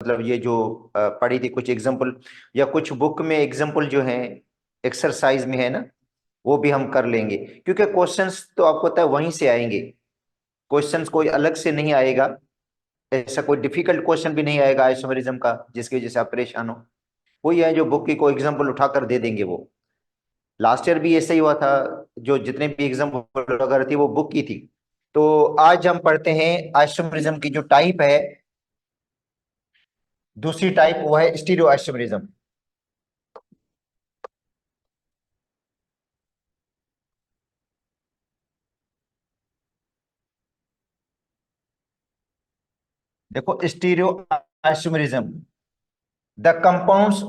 मतलब ये जो पढ़ी थी कुछ एग्जाम्पल, या कुछ बुक में एग्जाम्पल जो है एक्सरसाइज में है ना, वो भी हम कर लेंगे, क्योंकि क्वेश्चंस तो आपको पता है वहीं से आएंगे। क्वेश्चंस कोई अलग से नहीं आएगा, ऐसा कोई डिफिकल्ट क्वेश्चन भी नहीं आएगा आइसोमेरिज्म का जिसकी वजह से आप परेशान हो। वही है जो बुक की कोई एग्जाम्पल उठाकर दे देंगे वो। लास्ट ईयर भी ऐसा ही हुआ था, जो जितने भी एग्जाम्पल वगैरह थी वो बुक की थी। तो आज हम पढ़ते हैं आइसोमेरिज्म की जो टाइप है, दूसरी टाइप वो है स्टीरियो आइसोमेरिज्म। देखो stereo isomerism, the compounds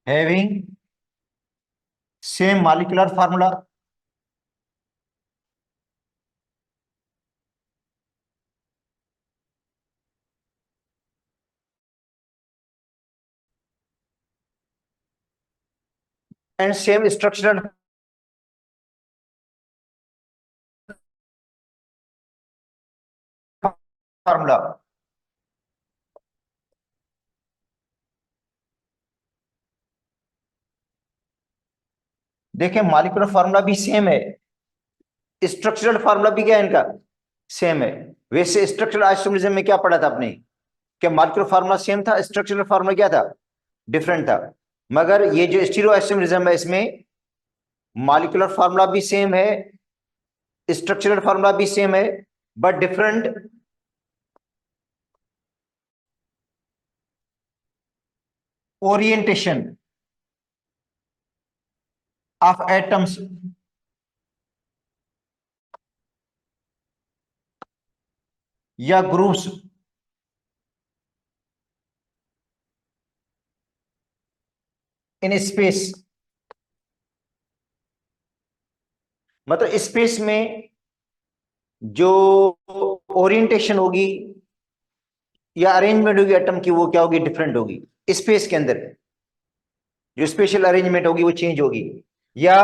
having same molecular formula and same structural formula. देखिए मॉलिक्यूलर फार्मूला भी सेम है, स्ट्रक्चरल फार्मूला भी क्या है इनका, सेम है। वैसे स्ट्रक्चरल आइसोमेरिज्म में क्या पढ़ा था आपने, कि मॉलिक्यूलर फार्मूला सेम था, स्ट्रक्चरल फार्मूला क्या था, डिफरेंट था। मगर ये जो स्टीरियो आइसोमेरिज्म है इसमें मॉलिक्यूलर फार्मूला भी सेम है, स्ट्रक्चरल फार्मूला भी सेम है, but different orientation of atoms या ग्रुप्स इन स्पेस। मतलब स्पेस में जो ओरिएंटेशन होगी या अरेंजमेंट होगी एटम की, वो क्या होगी, डिफरेंट होगी। स्पेस के अंदर जो स्पेशल अरेंजमेंट होगी वो चेंज होगी, या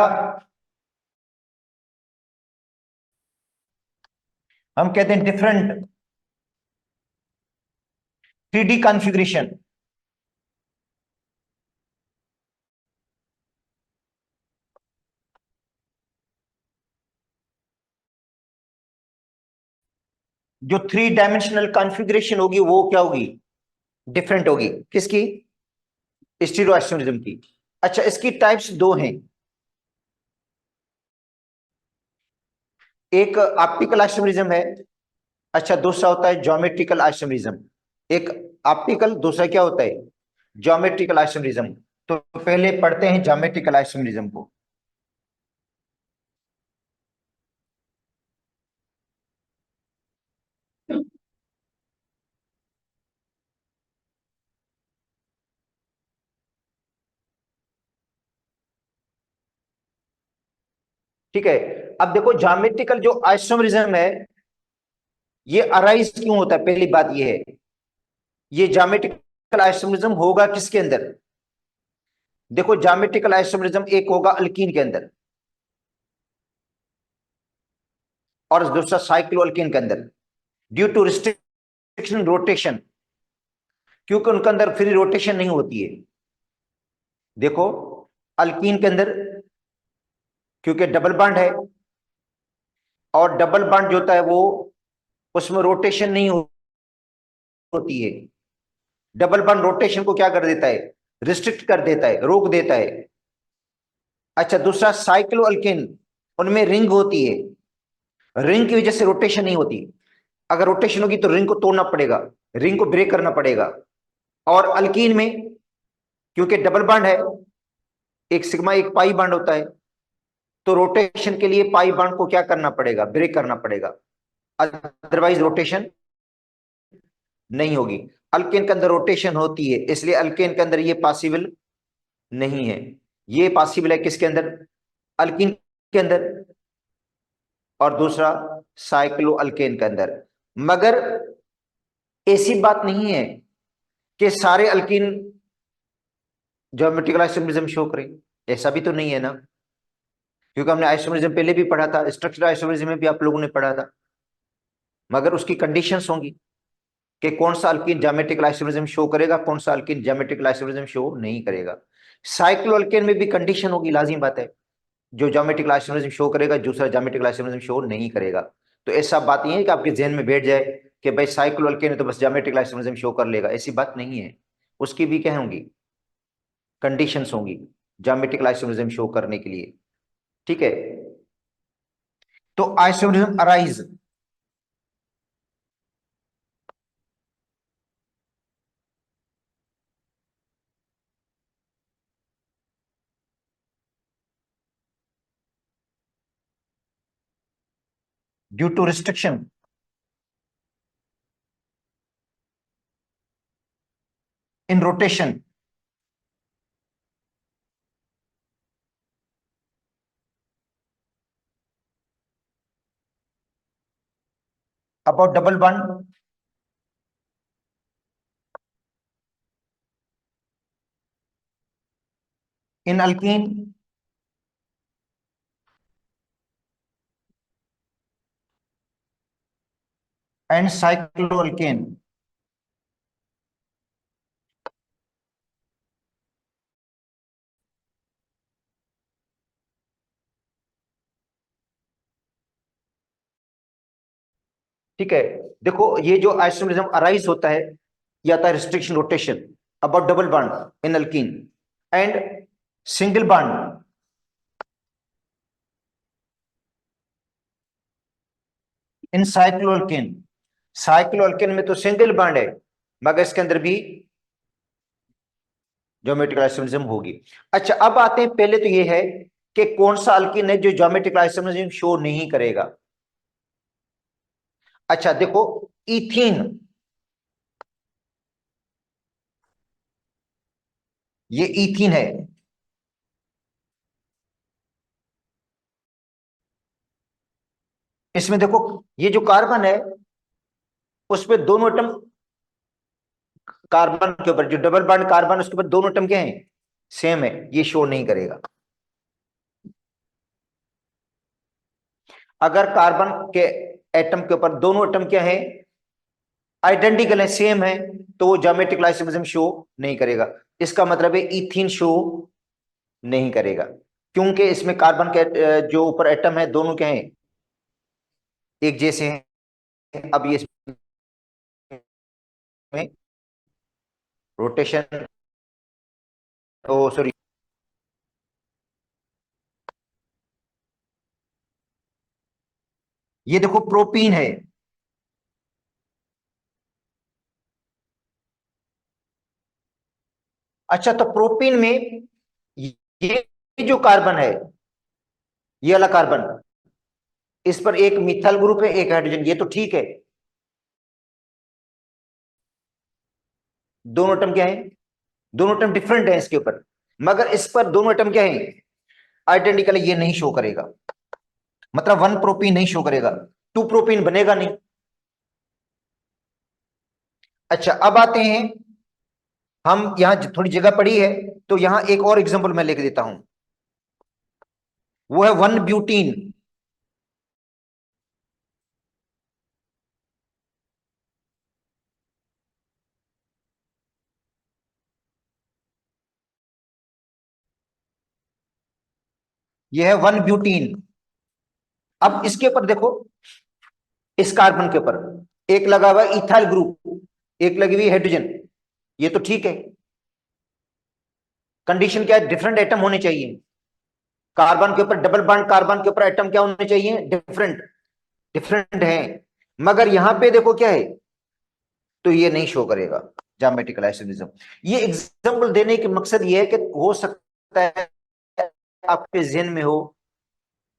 हम कहते हैं डिफरेंट 3D कॉन्फ़िगरेशन। जो 3 डायमेंशनल कॉन्फ़िगरेशन होगी वो क्या होगी, डिफरेंट होगी। किसकी, स्टीरियो आइसोमेरिज्म की। अच्छा इसकी टाइप्स दो हैं, एक ऑप्टिकल आइसोमेरिज्म है, अच्छा दूसरा होता है ज्योमेट्रिकल आइसोमेरिज्म। एक ऑप्टिकल, दूसरा क्या होता है, ज्योमेट्रिकल आइसोमेरिज्म। तो पहले पढ़ते हैं ज्योमेट्रिकल आइसोमेरिज्म को। ठीक है, अब देखो ज्योमेट्रिकल जो आइसोमेरिज्म है ये अराइज क्यों होता है, पहली बात ये है, ये ज्योमेट्रिकल आइसोमेरिज्म होगा किसके अंदर। देखो ज्योमेट्रिकल आइसोमेरिज्म एक होगा अल्कीन के अंदर और दूसरा साइक्लोअल्कीन के अंदर, ड्यू टू रिस्ट्रिक्शन रोटेशन, क्योंकि उनके अंदर फ्री रोटेशन नहीं होती है। देखो अल्कीन के अंदर क्योंकि डबल बॉन्ड है, और डबल बॉन्ड जो होता है वो उसमें रोटेशन नहीं होती है। डबल बॉन्ड रोटेशन को क्या कर देता है, रिस्ट्रिक्ट कर देता है, रोक देता है। अच्छा दूसरा साइक्लो अल्केन, उनमें रिंग होती है, रिंग की वजह से रोटेशन नहीं होती। अगर रोटेशन होगी तो रिंग को तोड़ना पड़ेगा, रिंग को ब्रेक करना पड़ेगा। और अल्कीन में क्योंकि डबल बॉन्ड है, एक सिग्मा एक पाई बॉन्ड होता है, तो रोटेशन के लिए पाई बॉन्ड को क्या करना पड़ेगा, ब्रेक करना पड़ेगा, अदरवाइज रोटेशन नहीं होगी। अल्केन के अंदर रोटेशन होती है, इसलिए अल्केन के अंदर ये पॉसिबल नहीं है। ये पॉसिबल है किसके अंदर, अल्कीन के अंदर, और दूसरा साइक्लो अल्केन के अंदर। मगर ऐसी बात नहीं है कि सारे अल्कीन ज्योमेट्रिकल आइसोमेरिज्म शो करें, ऐसा भी तो नहीं है ना। क्योंकि हमने आइसोमरिज्म पहले भी पढ़ा था, स्ट्रक्चरल आइसोमरिज्म में भी आप लोगों ने पढ़ा था, मगर उसकी कंडीशंस होंगी कि कौन सा अल्कीन ज्योमेट्रिकल आइसोमरिज्म शो करेगा, कौन सा अल्कीन ज्योमेट्रिकल आइसोमरिज्म शो नहीं करेगा। साइक्लोअल्केन में भी कंडीशन होगी, लाजिम बात है, जो ज्योमेट्रिकल आइसोमरिज्म शो करेगा, दूसरा ज्योमेट्रिकल आइसोमरिज्म शो नहीं करेगा। तो ऐसा बात नहीं है कि आपके जहन में बैठ जाए कि भाई साइक्लोअल्केन है तो बस ज्योमेट्रिकल आइसोमरिज्म शो कर लेगा, ऐसी बात नहीं है। उसकी भी क्या होंगी, कंडीशंस होंगी ज्योमेट्रिकल आइसोमरिज्म शो करने के लिए। ठीक है, तो isomerism arise due to restriction in rotation about double bond in alkene and cycloalkane. ठीक है, देखो ये जो आइसोमरिज्म अराइज होता है, या था restriction rotation about double bond in alkene and single bond in cycloalkane. Cycloalkane में तो सिंगल बॉन्ड है, मगर इसके अंदर भी ज्योमेट्रिकल आइसोमरिज्म होगी। अच्छा, अब आते हैं, पहले तो ये है कि कौन सा अल्कीन है जो ज्योमेट्रिकल आइसोमरिज्म शो नहीं करेगा। अच्छा देखो, इथीन, ये इथीन है। इसमें देखो, ये जो कार्बन है उस पे दोनों एटम, कार्बन के ऊपर जो डबल बॉन्ड कार्बन उसके ऊपर दोनों एटम क्या है, सेम है, ये शो नहीं करेगा। अगर कार्बन के एटम के ऊपर दोनों एटम क्या है, आइडेंटिकल है, सेम है, तो वो ज्योमेट्रिकल आइसोमरिज्म शो नहीं करेगा। इसका मतलब है इथीन शो नहीं करेगा, क्योंकि इसमें कार्बन के जो ऊपर एटम है दोनों क्या है, एक जैसे हैं। अब ये इसमें रोटेशन, ओ सॉरी, ये देखो प्रोपीन है। अच्छा, तो प्रोपीन में ये जो कार्बन है, ये वाला कार्बन, इस पर एक मिथाइल ग्रुप है, एक हाइड्रोजन, ये तो ठीक है, दोनों एटम क्या है, दोनों एटम डिफरेंट है इसके ऊपर, मगर इस पर दोनों एटम क्या है, आइडेंटिकल, ये नहीं शो करेगा, मतलब वन प्रोपीन नहीं शो करेगा, टू प्रोपीन बनेगा नहीं। अच्छा, अब आते हैं, हम यहां थोड़ी जगह पड़ी है, तो यहां एक और एग्जांपल मैं लेके देता हूं, वो है वन ब्यूटीन। ये है वन ब्यूटीन। अब इसके ऊपर देखो, इस कार्बन के ऊपर एक लगा हुआ इथाइल ग्रुप, एक लगी हुई हाइड्रोजन, ये तो ठीक है। कंडीशन क्या है, डिफरेंट एटम होने चाहिए, कार्बन के ऊपर डबल बॉन्ड, कार्बन के ऊपर एटम क्या होने चाहिए, डिफरेंट, डिफरेंट है, मगर यहां पे देखो क्या है, तो ये नहीं शो करेगा ज्योमेट्रिकल आइसोमरिज्म। ये एग्जांपल देने के मकसद ये है कि हो सकता है आपके जहन में हो,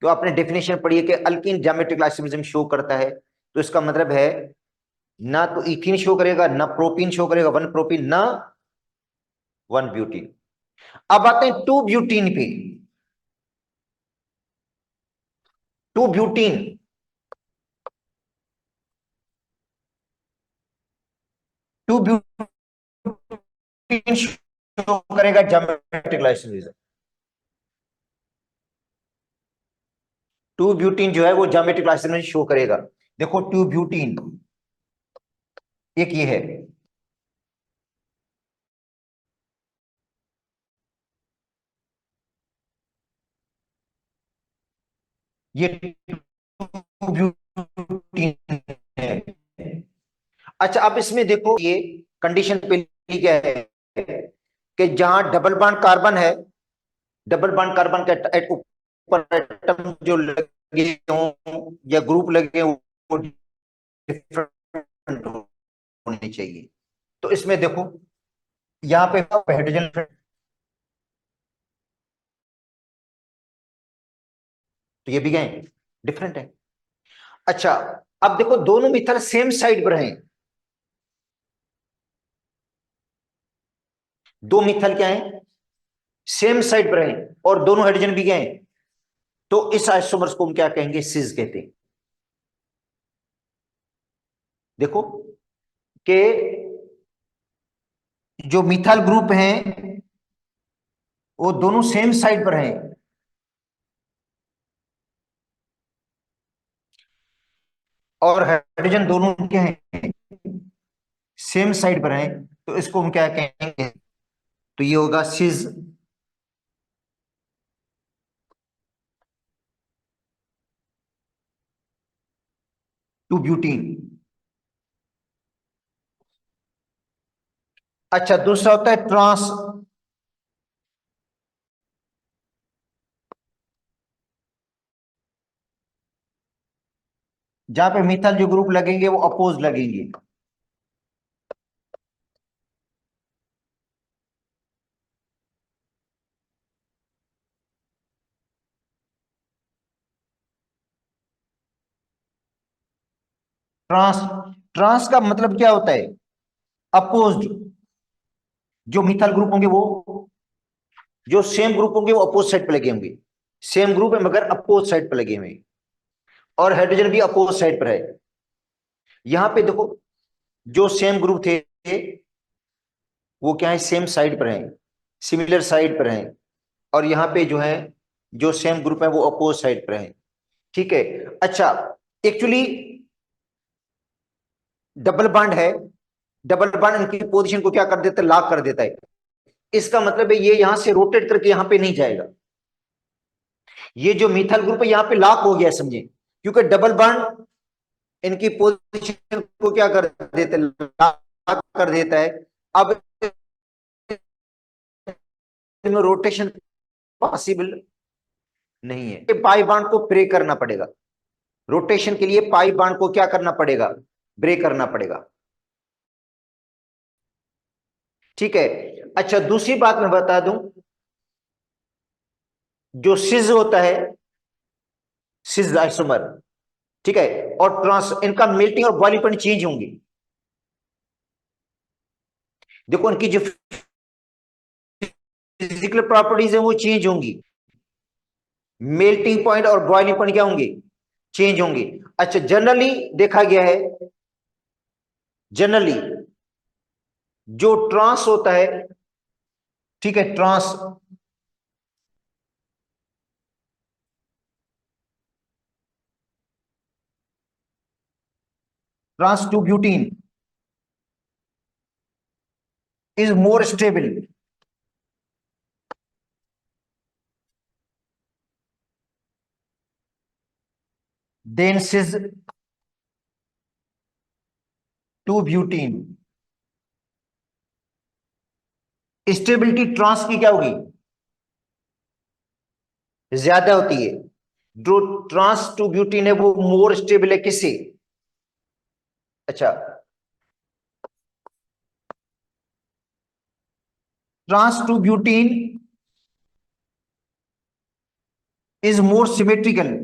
तो आपने डेफिनेशन पढ़ी है कि अल्कीन ज्योमेट्रिकल आइसोमरिज्म शो करता है, तो इसका मतलब है ना तो इथीन शो करेगा, ना प्रोपीन शो करेगा, वन प्रोपीन, ना वन ब्यूटीन। अब आते हैं टू ब्यूटीन पे। To butene, to butene show करेगा ज्योमेट्रिकल आइसोमरिज्म। टू ब्यूटीन जो है वो ज्योमेट्रिक क्लासिफिकेशन में शो करेगा। देखो टू ब्यूटीन एक ये है, ये टू ब्यूटीन है। अच्छा अब इसमें देखो ये कंडीशन पे क्या है कि जहां डबल बॉन्ड कार्बन है, डबल बॉन्ड कार्बन के ऊपर एटम जो लगे हों या ग्रुप लगे हों वो डिफरेंट होने चाहिए। तो इसमें देखो यहाँ पे हाइड्रोजन तो ये भी गए डिफरेंट है। अच्छा अब देखो दोनों मिथाइल सेम साइड पर हैं, दो मिथाइल क्या है सेम साइड पर हैं और दोनों हाइड्रोजन भी गए, तो इस आइसोमर्स को हम क्या कहेंगे, सिस कहते हैं। देखो कि जो मिथाइल ग्रुप हैं वो दोनों सेम साइड पर हैं और हाइड्रोजन दोनों क्या हैं सेम साइड पर हैं, तो इसको हम क्या कहेंगे, तो ये होगा सिस टू ब्यूटीन। अच्छा दूसरा होता है ट्रांस, जहां पे मिथाइल जो ग्रुप लगेंगे वो अपोज लगेंगे। ट्रांस, ट्रांस का मतलब क्या होता है, अपोज्ड। जो मिथाइल ग्रुप होंगे वो जो सेम ग्रुप होंगे वो अपोज साइड पे लगे होंगे, सेम ग्रुप है मगर अपोज साइड पे लगे हुए, और हाइड्रोजन भी अपोज साइड पर है। यहां पे देखो जो सेम ग्रुप थे वो क्या है सेम साइड पर हैं, सिमिलर साइड पर हैं, और यहां पे जो है जो सेम ग्रुप है वो अपोज साइड पर है। ठीक है। अच्छा एक्चुअली डबल बॉन्ड है, डबल बॉन्ड इनकी पोजीशन को क्या कर देता है, लॉक कर देता है। इसका मतलब है ये यहां से रोटेट करके यहां पे नहीं जाएगा, ये जो मिथाइल ग्रुप है यहां पे लॉक हो गया समझे, क्योंकि डबल बॉन्ड इनकी पोजीशन को क्या कर देता है, लॉक कर देता है। अब इनमें रोटेशन पॉसिबल नहीं है, पाई बॉन्ड को ब्रेक करना पड़ेगा, रोटेशन के लिए पाई बॉन्ड को क्या करना पड़ेगा, ब्रेक करना पड़ेगा। ठीक है। अच्छा दूसरी बात मैं बता दूं, जो सिज होता है, सिज आइसोमर, ठीक है, और ट्रांस इनका मेल्टिंग और बॉइलिंग पॉइंट चेंज होंगे। देखो इनकी जो फिजिकल प्रॉपर्टीज है वो चेंज होंगी, मेल्टिंग पॉइंट और बॉइलिंग पॉइंट क्या होंगे, चेंज होंगे। अच्छा जनरली देखा गया है, जनरली जो ट्रांस होता है, ठीक है, trans trans two butene is more stable than cis two butene. Stability trans की क्या होगी, ज्यादा होती है। जो ट्रांस टू ब्यूटीन है वो मोर स्टेबल है किससे, अच्छा trans two butene is more symmetrical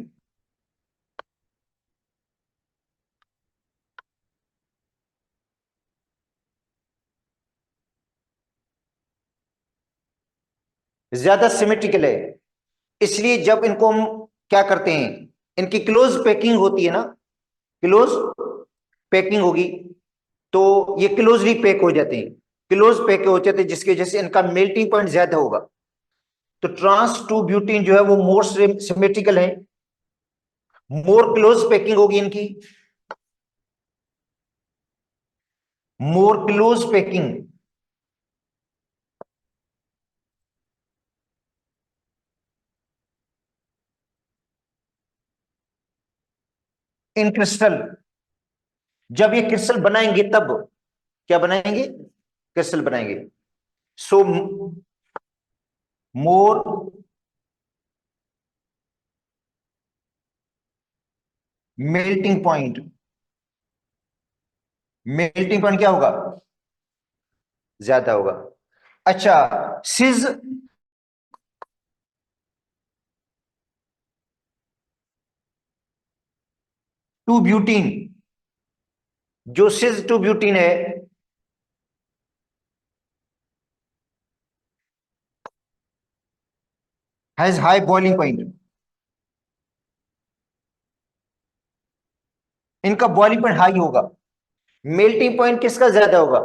ज्यादा सिमेट्रिकल है। इसलिए जब इनको हम क्या करते हैं, इनकी क्लोज पैकिंग होती है ना, क्लोज पैकिंग होगी तो ये क्लोजली पैक हो जाते हैं, क्लोज पैक हो जाते हैं, जिसकी वजह से इनका मेल्टिंग पॉइंट ज्यादा होगा। तो ट्रांस टू ब्यूटीन जो है वो मोर सिमेट्रिकल है मोर क्लोज पैकिंग होगी इनकी, मोर क्लोज पैकिंग, इन क्रिस्टल। जब ये क्रिस्टल बनाएंगे तब क्या बनाएंगे, क्रिस्टल बनाएंगे। सो मोर मेल्टिंग पॉइंट, मेल्टिंग पॉइंट क्या होगा, ज्यादा होगा। अच्छा, सिज टू ब्यूटीन, जो सिज टू ब्यूटीन है, हैज हाई बॉइलिंग पॉइंट। इनका बॉइलिंग पॉइंट हाई होगा। मेल्टिंग पॉइंट किसका ज्यादा होगा,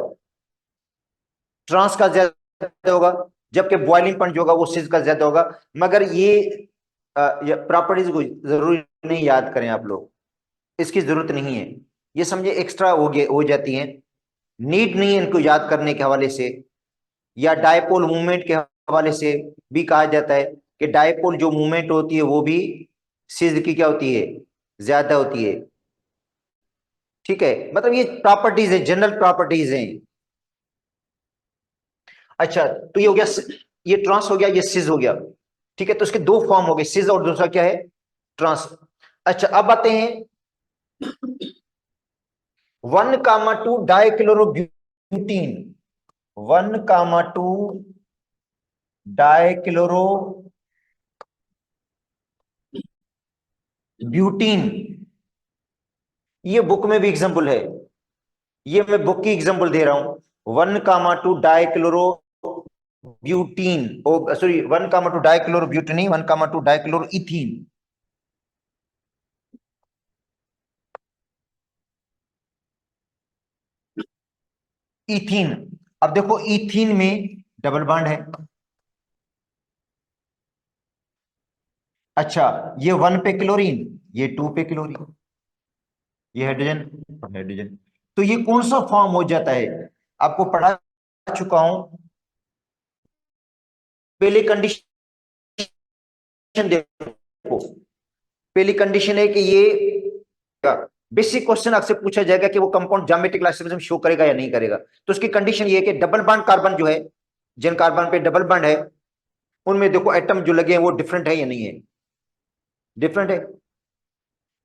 ट्रांस का ज्यादा होगा, जबकि बॉइलिंग पॉइंट जो होगा वो सिज का ज्यादा होगा। मगर ये प्रॉपर्टीज को जरूरी नहीं याद करें आप लोग, इसकी जरूरत नहीं है, ये समझे एक्स्ट्रा हो जाती हैं, नीड नहीं है इनको याद करने के हवाले से। या डायपोल मूवमेंट के हवाले से भी कहा जाता है कि डायपोल जो मूवमेंट होती है वो भी सिज की क्या होती है, ज्यादा होती है। ठीक है, मतलब ये प्रॉपर्टीज है, जनरल प्रॉपर्टीज हैं। अच्छा, तो ये हो गया, ये ट्रांस हो गया, ये सिज हो गया। ठीक है, तो इसके दो फॉर्म हो गए, सिज और दूसरा क्या है, ट्रांस। अच्छा, अब आते हैं 1,2 डाइक्लोरोब्यूटीन, 1,2 डाइक्लोरो ब्यूटीन। ये बुक में भी एग्जांपल है, ये मैं बुक की एग्जांपल दे रहा हूं। 1,2 dichloro butene, oh sorry, 1,2 dichloro butene, 1,2 dichloro ethene. Ethene, अब देखो इथीन में डबल बॉन्ड है। अच्छा, ये 1 पे क्लोरीन, ये 2 पे क्लोरीन, ये हाइड्रोजन और हाइड्रोजन। तो ये कौन सा फॉर्म हो जाता है, आपको पढ़ा चुका हूं। पहली कंडीशन देखो, पहली कंडीशन है कि ये बेसिक क्वेश्चन आपसे पूछा जाएगा कि वो कंपाउंड ज्योमेट्रिक आइसोमरिज्म शो करेगा या नहीं करेगा। तो उसकी कंडीशन ये है कि डबल बॉन्ड कार्बन जो है, जिन कार्बन पे डबल बॉन्ड है, उनमें देखो एटम जो लगे हैं वो डिफरेंट है या नहीं है, डिफरेंट है।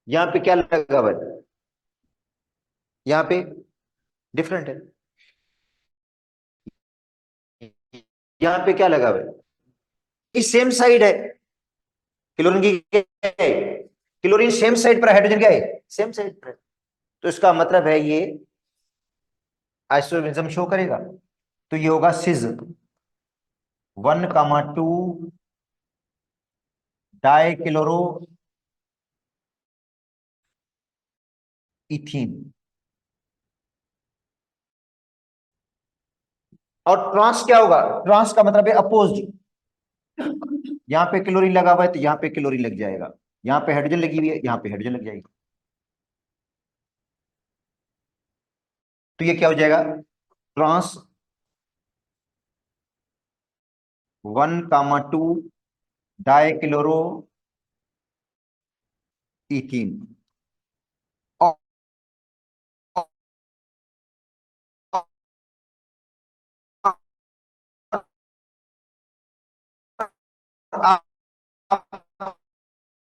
यहां पे क्या लगा हुआ है, यहां पे डिफरेंट है। यहां पे क्या लगा हुआ है, इस सेम साइड है, क्लोरीन की क्या है, क्लोरीन सेम साइड पर, हाइड्रोजन क्या है, सेम साइड पर। तो इसका मतलब है ये आइसोमरिज्म शो करेगा। तो ये होगा सिज 1,2 डाइक्लोरो इथीन। और ट्रांस क्या होगा, ट्रांस का मतलब है अपोज्ड। यहां पे क्लोरीन लगा हुआ है तो यहां पे क्लोरीन लग जाएगा, यहां पे हाइड्रोजन लगी हुई है, यहां पे हाइड्रोजन लग जाएगी। तो ये क्या हो जाएगा, ट्रांस 1,2 डाइक्लोरो इथीन।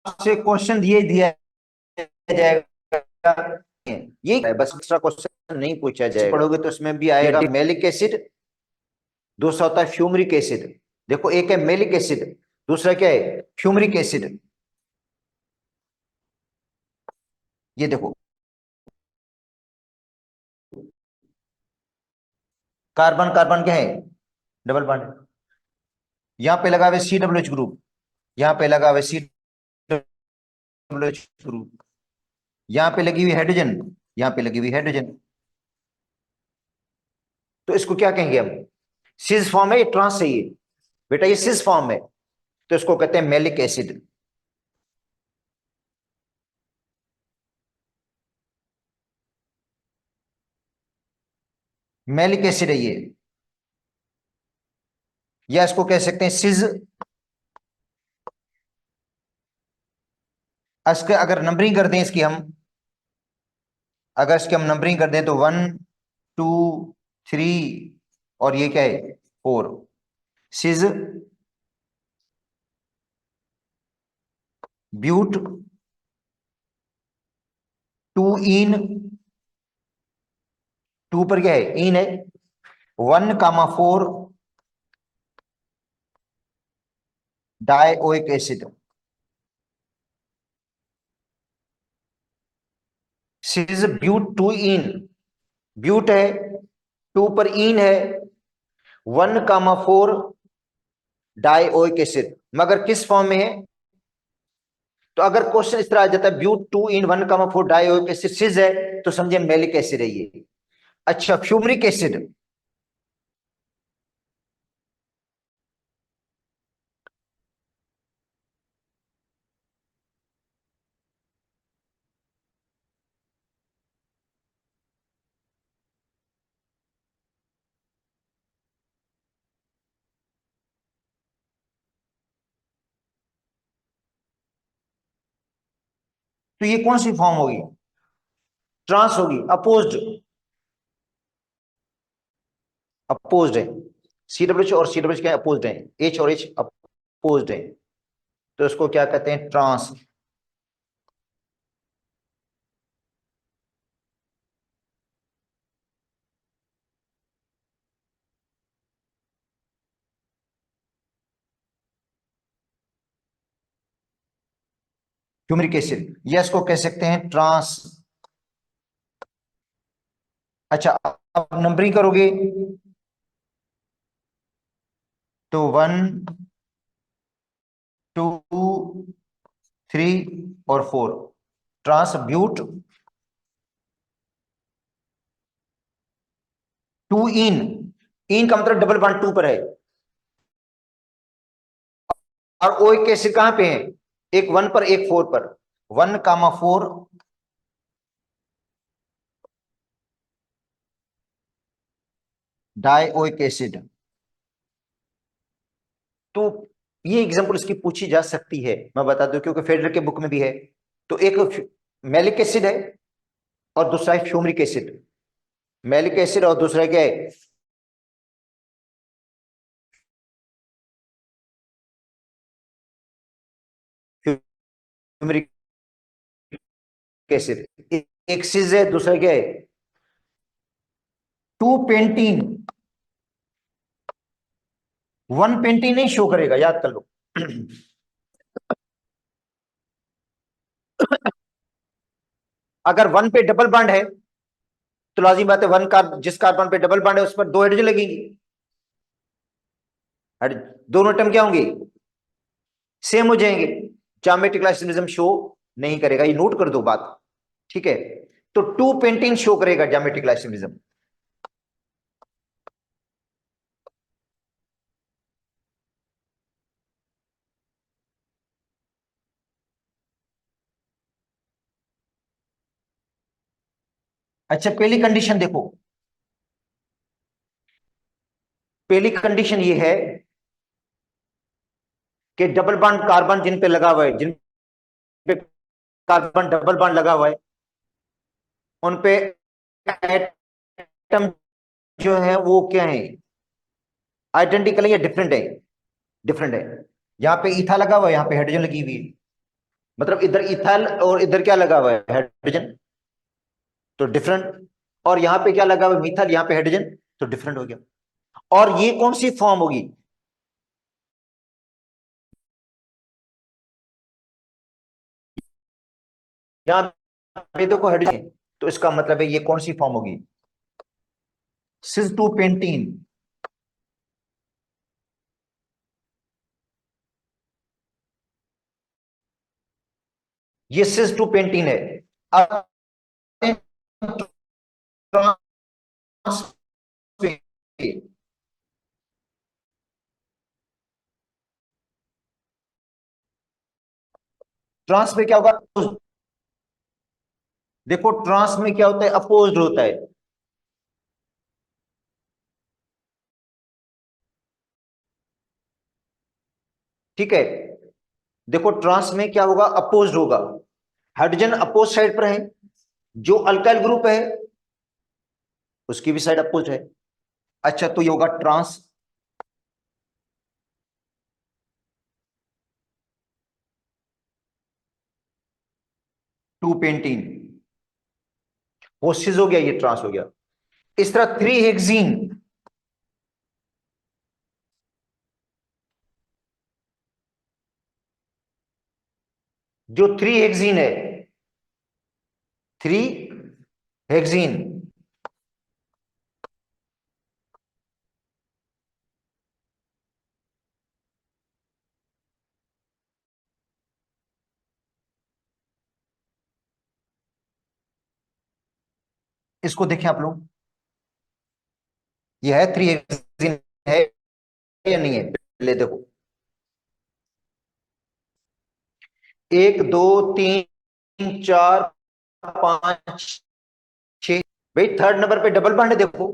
आपसे क्वेश्चन दिए दिया जाएगा, ये बस दूसरा क्वेश्चन नहीं पूछा जाएगा, पढ़ोगे तो उसमें भी आएगा मेलिक एसिड, दूसरा होता है फ्यूमरिक एसिड। देखो, एक है मेलिक एसिड, दूसरा क्या है, फ्यूमरिक एसिड। ये देखो, कार्बन कार्बन क्या है, डबल बॉन्ड। यहां पे लगा हुआ सी डब्ल्यू एच ग्रुप, यहां पे लगा हुआ सी डब्ल्यू एच ग्रुप, यहां पे लगी हुई हाइड्रोजन, यहां पे लगी हुई हाइड्रोजन। तो इसको क्या कहेंगे हम, सिस फॉर्म है, ये ट्रांस है ये, बेटा ये सिस फॉर्म है, तो इसको कहते हैं मेलिक एसिड। मैलिक एसिड है ये, या इसको कह सकते हैं सिज। इसके अगर नंबरिंग कर दें इसकी हम, अगर इसकी हम नंबरिंग कर दें तो 1 2 3, और ये क्या है 4। सिज ब्यूट 2 इन, 2 पर क्या है इन है, 1 4 डाइओइक एसिड। सिज ब्यूट 2 इन, ब्यूट है, 2 पर इन है, 1 4 डाइओइक एसिड, मगर किस फॉर्म में है? तो अगर क्वेश्चन इस तरह आ जाता है ब्यूट 2 इन 1 4 डाइओइक एसिड सिज है, तो समझे मेलिक एसिड है ये। अच्छा, फ्यूमरिक एसिड, तो ये कौन सी फॉर्म होगी? ट्रांस होगी, अपोज्ड, अपोज्ड है। CH और CH क्या अपोज्ड है, H और H अपोज्ड है, तो इसको क्या कहते हैं ट्रांस। फ्यूमरिक एसिड, या इसको कह सकते हैं ट्रांस। अच्छा, अब नंबरिंग करोगे तो 1 2 3 और 4, ट्रांस ब्यूट 2 इन, इन का मतलब डबल बॉन्ड 2 पर है, और ओ एक एसिड कहां पे है, एक 1 पर एक 4 पर, 1 4 डाइओइक एसिड। तो ये एग्जांपल इसकी पूछी जा सकती है, मैं बता दूं क्योंकि फेडरर के बुक में भी है। तो एक मैलिक एसिड है और दूसरा है फ्यूमरिक एसिड। मैलिक एसिड और दूसरा क्या है, फ्यूमरिक एसिड। एक सिज है, दूसरा क्या है 2 पेंटीन। 1 पेंटीन नहीं शो करेगा, याद कर लो। अगर 1 पे डबल बॉन्ड है तो लाजिम बात है, जिस कार्बन पे डबल बॉन्ड है उस पर 2 हाइड्रोजन लगेंगी, दोनों एटम क्या होंगे सेम हो जाएंगे, ज्योमेट्रिक आइसोमरिज्म शो नहीं करेगा, ये नोट कर दो बात, ठीक है। तो 2 पेंटीन शो करेगा ज्योमेट्रिक आइसोमरिज्म। अच्छा, पहली कंडीशन देखो, पहली कंडीशन ये है कि डबल बॉन्ड कार्बन जिन पे लगा हुआ है, जिन पे कार्बन डबल बॉन्ड लगा हुआ है, उन पे एटम जो है वो क्या है, आइडेंटिकल है या डिफरेंट है? डिफरेंट है। यहाँ पे इथा लगा हुआ है, यहाँ पे हाइड्रोजन लगी हुई है, मतलब इधर इथाल और इधर क्या लगा हुआ है हाइड्रोजन, तो डिफरेंट। और यहाँ पे क्या लगा हुआ है मिथाइल, यहाँ पे हाइड्रोजन, तो डिफरेंट हो गया। और ये कौन सी फॉर्म होगी, यहाँ पे देखो हाइड्रोजन, तो इसका मतलब है ये कौन सी फॉर्म होगी, सिस 2 पेंटीन। ये सिस 2 पेंटीन है। अब ट्रांस पे, ट्रांस पे क्या होगा, देखो ट्रांस में क्या होता है अपोज्ड होता है, ठीक है। देखो ट्रांस में क्या होगा, अपोज होगा, हाइड्रोजन अपोज साइड पर है, जो अल्काइल ग्रुप है उसकी भी साइड अपोज है। अच्छा तो ये होगा ट्रांस। टू पेंटीन, वो सिज हो गया, ये ट्रांस हो गया। इस तरह थ्री हेक्सीन, जो थ्री हेक्सीन है, थ्री हेक्सीन, इसको देखें आप लोग, ये है थ्री हेक्सीन, है या नहीं है, पहले देखो। एक दो तीन चार पांच छह, भाई थर्ड नंबर पे डबल बॉन्ड देखो,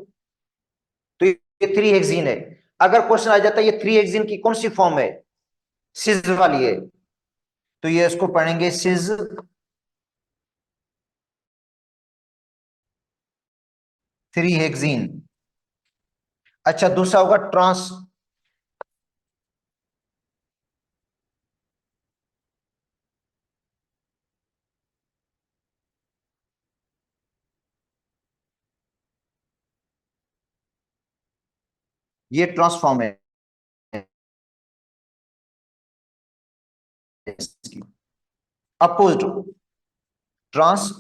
तो ये थ्री हेक्सीन है। अगर क्वेश्चन आ जाता है ये थ्री हेक्सीन की कौन सी फॉर्म है, सिज वाली है, तो ये इसको पढ़ेंगे सिज थ्री हेक्सीन। अच्छा दूसरा होगा ट्रांस, ये ट्रांसफॉर्म है अपोज्ड, ट्रांस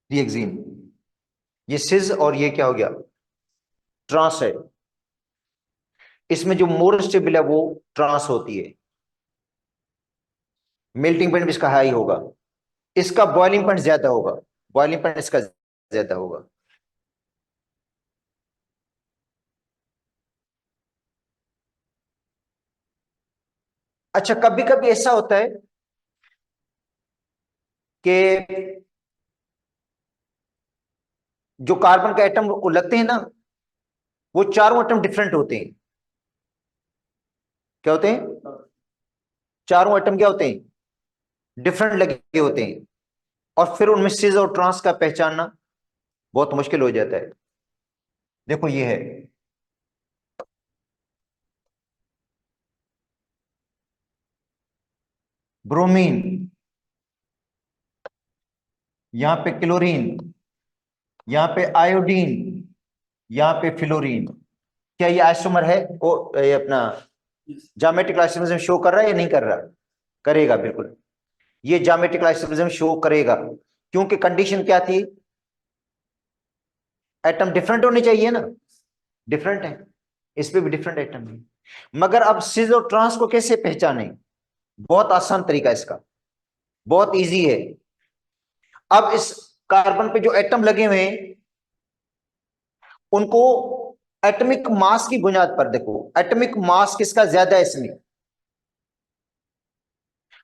रिएक्सीन, ये सिज और ये क्या हो गया, ट्रांस है। इसमें जो मोर स्टेबल है वो ट्रांस होती है, मेल्टिंग पॉइंट भी इसका हाई होगा, इसका बॉइलिंग पॉइंट ज्यादा होगा, बॉइलिंग पॉइंट इसका ज्यादा होगा। अच्छा कभी कभी ऐसा होता है कि जो कार्बन का एटम लगते हैं ना, वो चारों एटम डिफरेंट होते हैं। क्या होते हैं, चारों एटम क्या होते हैं, डिफरेंट लगे होते हैं, और फिर उनमें सिज और ट्रांस का पहचानना बहुत मुश्किल हो जाता है। देखो ये है ब्रोमीन, यहां पे क्लोरीन, यहां पे आयोडीन, यहां पे फ्लोरीन। क्या ये आइसोमर है, ये अपना ज्योमेट्रिक आइसोमरिज्म शो कर रहा है या नहीं कर रहा, करेगा बिल्कुल, ये ज्योमेट्रिक आइसोमरिज्म शो करेगा, क्योंकि कंडीशन क्या थी, एटम डिफरेंट होने चाहिए ना, डिफरेंट है, इस पे भी डिफरेंट एटम है। मगर अब सिज और ट्रांस को कैसे पहचाने, बहुत आसान तरीका इसका, बहुत इजी है। अब इस कार्बन पे जो एटम लगे हुए हैं उनको एटॉमिक मास की बुनियाद पर देखो, एटॉमिक मास किसका ज्यादा है इसमें,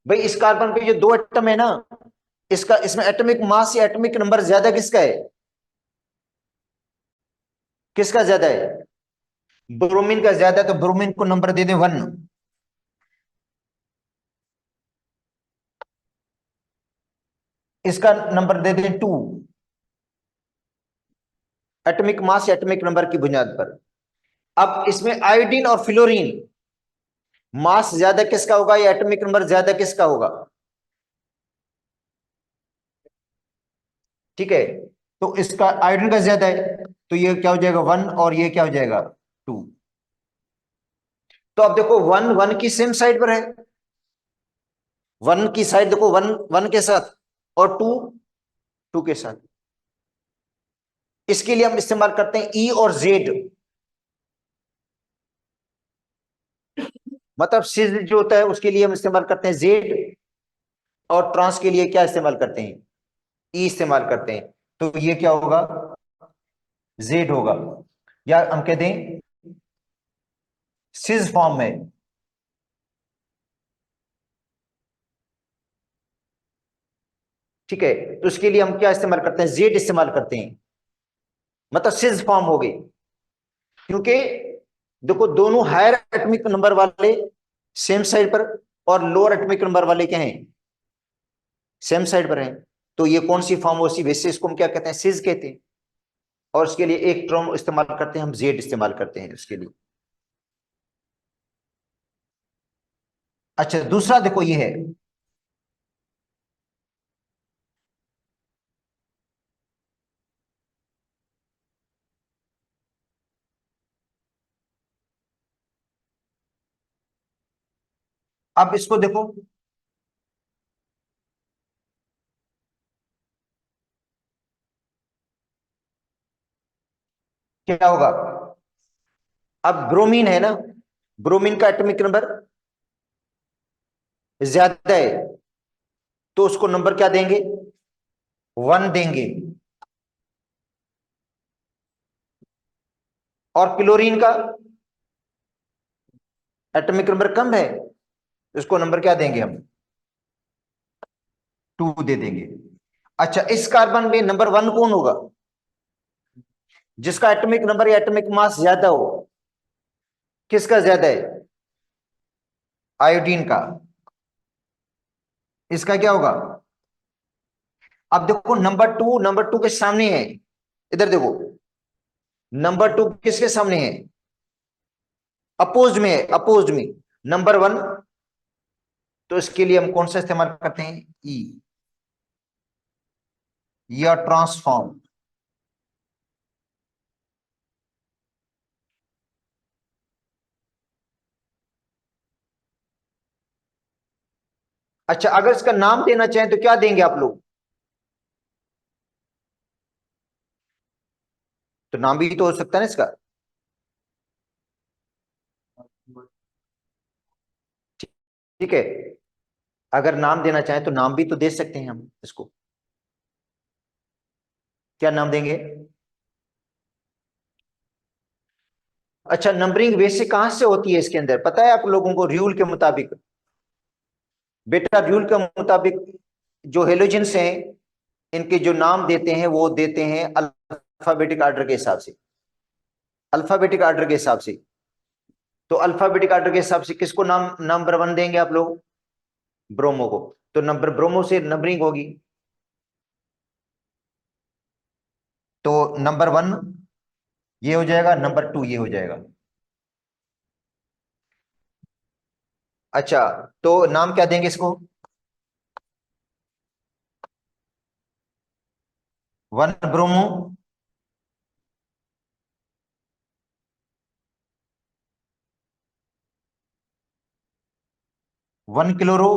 भाई इस कार्बन पे जो दो एटम है ना, इसका इसमें एटॉमिक मास या एटॉमिक नंबर ज्यादा किसका है, किसका ज्यादा है, ब्रोमीन का ज्यादा है, तो ब्रोमीन को नंबर दे दें 1, इसका नंबर दे दें 2, एटॉमिक मास या एटॉमिक नंबर की बुनियाद पर। अब इसमें आयोडीन और फ्लोरीन, मास ज्यादा किसका होगा या एटॉमिक नंबर ज्यादा किसका होगा, ठीक है, तो इसका आयोडीन का ज्यादा है, तो ये क्या हो जाएगा 1, और ये क्या हो जाएगा 2। तो अब देखो 1 1 की सेम साइड पर है, 1 की साइड देखो, 1 1 के साथ, और 2 2 के साथ। इसके लिए हम इस्तेमाल करते हैं ई और जेड, मतलब सिज जो होता है उसके लिए हम इस्तेमाल करते हैं जेड, और ट्रांस के लिए क्या इस्तेमाल करते हैं, ई इस्तेमाल करते हैं। तो ये क्या होगा, जेड होगा, या हम कह दें सिज फॉर्म में, ठीक है। तो उसके लिए हम क्या इस्तेमाल करते हैं, जेड इस्तेमाल करते हैं, मतलब सिज फॉर्म हो गई, क्योंकि देखो दोनों हायर एटॉमिक नंबर वाले सेम साइड पर, और लोअर एटॉमिक नंबर वाले क्या हैं, सेम साइड पर हैं। तो ये कौन सी फॉर्म होती, वैसे इसको हम क्या कहते हैं, सिज कहते हैं। और उसके लिए एक टर्म इस्तेमाल करते हैं हम, जेड इस्तेमाल करते हैं उसके लिए। अच्छा दूसरा देखो ये है, अब इसको देखो, क्या होगा। अब ब्रोमीन है ना, ब्रोमीन का एटॉमिक नंबर ज्यादा है, तो उसको नंबर क्या देंगे, 1 देंगे। और क्लोरीन का एटॉमिक नंबर कम है, इसको नंबर क्या देंगे हम, 2 दे देंगे। अच्छा इस कार्बन में नंबर 1 कौन होगा, जिसका एटॉमिक नंबर या एटॉमिक मास ज्यादा हो। किसका ज्यादा है, आयोडीन का। इसका क्या होगा। अब देखो नंबर 2 के सामने है, इधर देखो, नंबर 2 किसके सामने है, अपोज में है, अपोज में नंबर 1। तो इसके लिए हम कौन सा इस्तेमाल करते हैं, ई, या ट्रांसफॉर्म। अच्छा अगर इसका नाम देना चाहें तो क्या देंगे आप लोग, तो नाम भी तो हो सकता है ना इसका। ठीक है, अगर नाम देना चाहें तो नाम भी तो दे सकते हैं हम इसको। क्या नाम देंगे। अच्छा नंबरिंग वैसे कहां से होती है इसके अंदर, पता है आप लोगों को, रूल के मुताबिक। बेटा रूल के मुताबिक जो हेलोजेंस हैं, इनके जो नाम देते हैं वो देते हैं अल्फाबेटिक ऑर्डर के हिसाब से, अल्फाबेटिक ऑर्डर के हिसाब से। तो अल्फाबेटिक ऑर्डर के हिसाब से किसको नाम, नंबर 1 देंगे आप लोग, ब्रोमो को। तो नंबर ब्रोमो से नंबरिंग होगी। तो नंबर 1 ये हो जाएगा, नंबर 2 ये हो जाएगा। अच्छा तो नाम क्या देंगे इसको, 1 ब्रोमो, 1 क्लोरो,